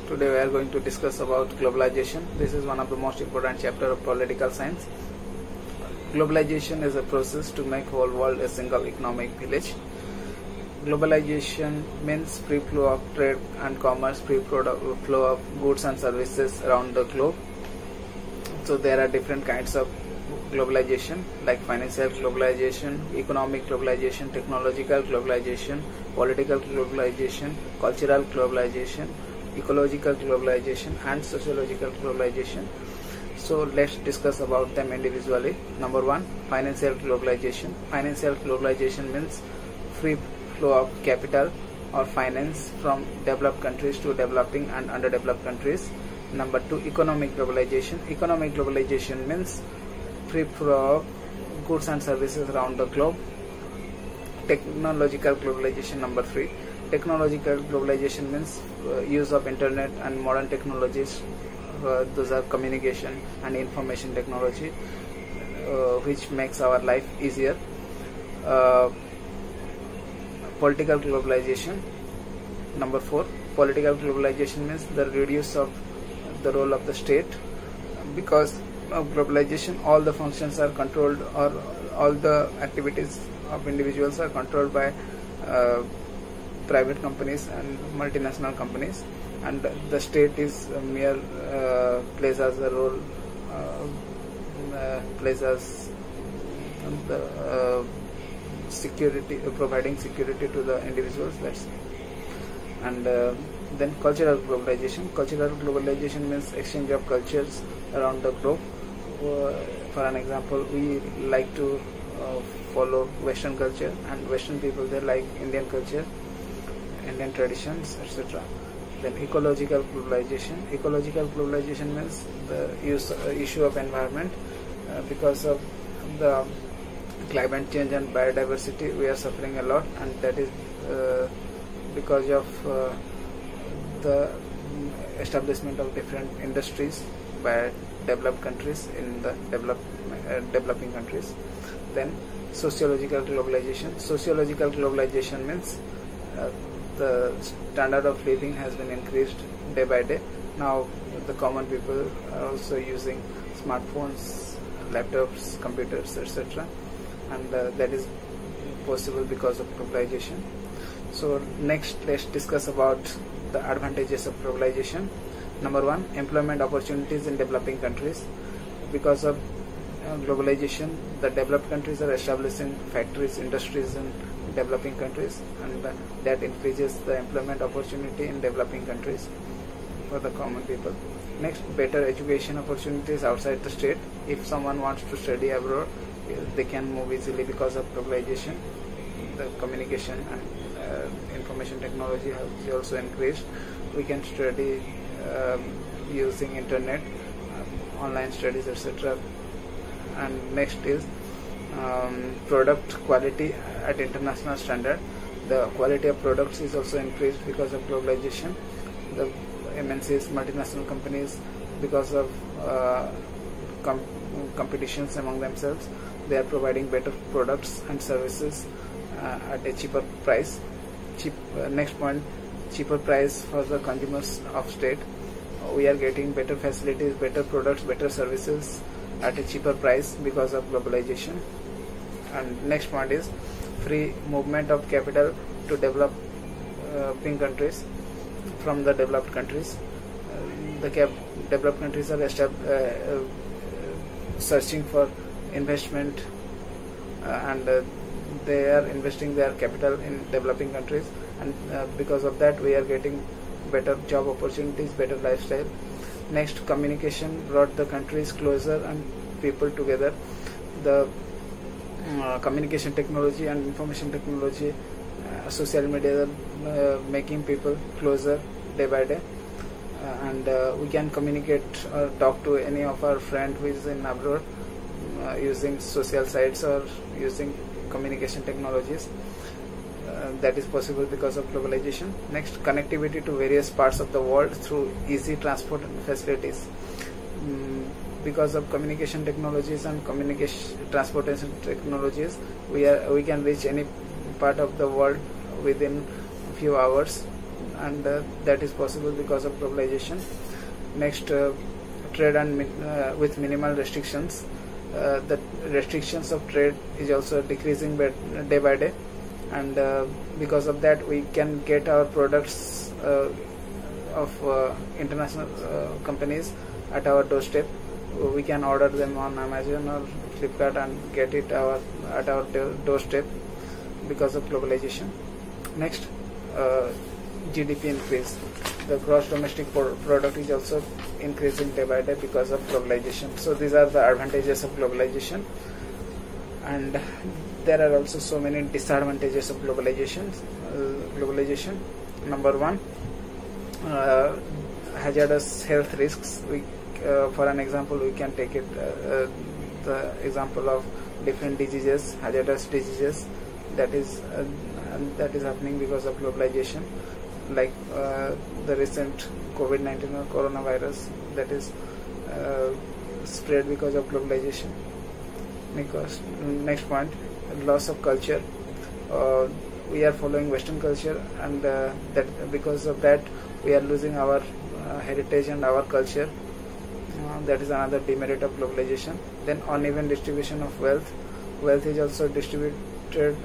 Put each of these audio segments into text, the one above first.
Today we are going to discuss about globalization. This is one of the most important chapter of political science. Globalization is a process to make whole world a single economic village. Globalization means free flow of trade and commerce, free flow of goods and services around the globe. So there are different kinds of globalization like financial globalization, economic globalization, technological globalization, political globalization, cultural globalization, ecological globalization and sociological globalization. So let's discuss about them individually. Number one, financial globalization. Financial globalization means free flow of capital or finance from developed countries to developing and underdeveloped countries. Number two, economic globalization. Economic globalization means free flow of goods and services around the globe. Technological globalization. Number three, technological globalization means use of internet and modern technologies. Those are communication and information technology, which makes our life easier. Political globalization. Number four, political globalization means the reduce of the role of the state. Because of globalization, all the functions are controlled, or all the activities of individuals are controlled by private companies and multinational companies, and the state is mere plays as a role, plays as the security, providing security to the individuals. That's it. And then cultural globalization. Cultural globalization means exchange of cultures around the globe. For an example, we like to follow Western culture, and Western people, they like Indian culture, Indian traditions, etc. Then ecological globalization. Ecological globalization means the issue of environment. Because of the climate change and biodiversity, we are suffering a lot, and that is because of the establishment of different industries by developed countries in the developing countries. Then sociological globalization. Sociological globalization means the standard of living has been increased day by day. Now the common people are also using smartphones, laptops, computers, etc. And that is possible because of globalization. So next, let's discuss about the advantages of globalization. Number one, employment opportunities in developing countries. Because of globalization, the developed countries are establishing factories, industries in developing countries, and that increases the employment opportunity in developing countries for the common people. Next, better education opportunities outside the state. If someone wants to study abroad, they can move easily because of globalization. The communication and information technology has also increased. We can study using internet, online studies, etc. And next is product quality at international standard. The quality of products is also increased because of globalization. The MNCs, multinational companies, because of competitions among themselves, they are providing better products and services at a cheaper price. Next point, cheaper price for the consumers of state. We are getting better facilities, better products, better services at a cheaper price because of globalization. And next point is free movement of capital to developing countries from the developed countries. The developed countries are searching for investment, and they are investing their capital in developing countries, and because of that we are getting better job opportunities, better lifestyle. Next, communication brought the countries closer and people together. The communication technology and information technology, social media are making people closer day by day, and we can communicate or talk to any of our friend who is in abroad using social sites or using communication technologies. That is possible because of globalization. Next, connectivity to various parts of the world through easy transport facilities. Because of communication technologies and transportation technologies, we can reach any part of the world within a few hours and that is possible because of globalization. Next, trade and with minimal restrictions. The restrictions of trade is also decreasing day by day, and because of that we can get our products of international companies at our doorstep. We can order them on Amazon or Flipkart and get it at our doorstep because of globalization. Next, GDP increase. The gross domestic product is also increasing day by day because of globalization. So these are the advantages of globalization, and there are also so many disadvantages of globalization. Number one, hazardous health risks. For an example, we can take the example of different diseases, hazardous diseases that is happening because of globalization, like the recent COVID-19 or coronavirus that is spread because of globalization. Next point, loss of culture. We are following Western culture, and that because of that we are losing our heritage and our culture. That is another demerit of globalization. Then uneven distribution of wealth. Wealth is also distributed.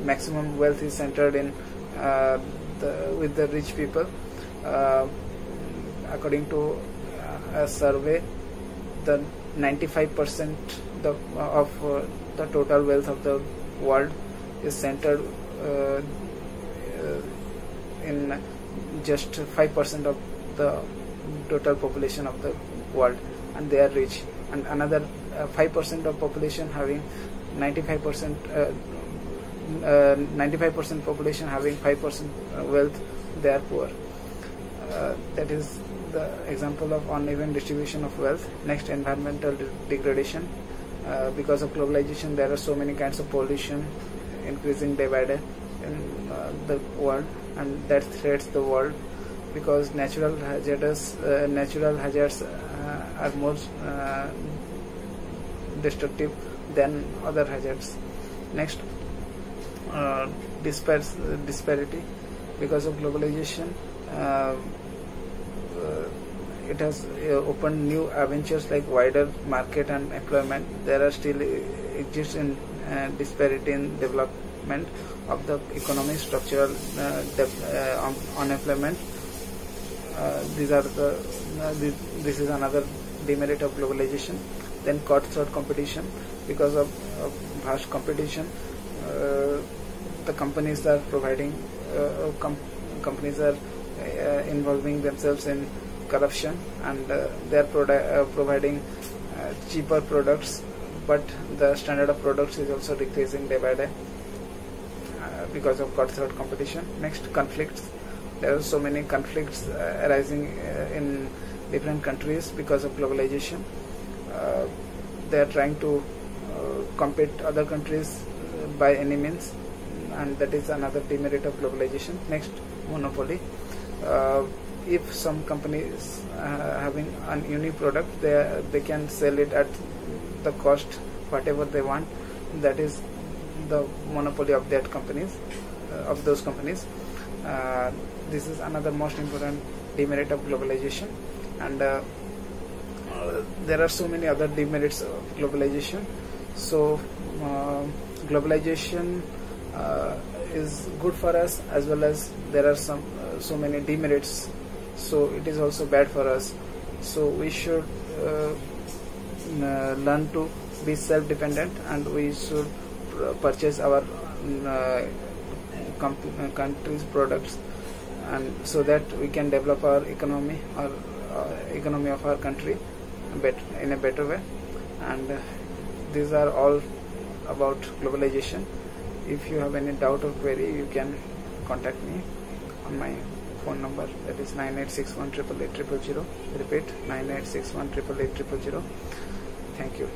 Maximum wealth is centered in with the rich people. According to a survey, the 95% of the total wealth of the world is centered in just 5% of the total population of the world, and they are rich. And another 5% of population having 95% population having 5% wealth, they are poor. That is the example of uneven distribution of wealth. Next, environmental degradation. Because of globalization, there are so many kinds of pollution increasing day by day in the world, and that threats the world, because natural hazards are more destructive than other hazards. Next, disparity. Because of globalization, it has opened new adventures like wider market and employment. There are still exists in disparity in development of the economy, structural unemployment. This is another demerit of globalization. Then cutthroat competition. Because of vast competition, the companies are providing companies are involving themselves in corruption, and they are providing cheaper products, but the standard of products is also decreasing day by day because of cutthroat competition. Next, conflicts. There are so many conflicts arising in different countries because of globalization. They are trying to compete other countries by any means, and that is another demerit of globalization. Next, monopoly. If some company is having a unique product, they can sell it at the cost whatever they want. That is the monopoly of that companies, of those companies. This is another most important demerit of globalization, and there are so many other demerits of globalization. So globalization is good for us, as well as there are so many demerits, so it is also bad for us. So we should learn to be self-dependent, and we should purchase our country's products, and so that we can develop our economy or economy of our country in a better way. And these are all about globalization. If you have any doubt or query, you can contact me on my phone number, that is 9861888000. Repeat, 9861888000. Thank you.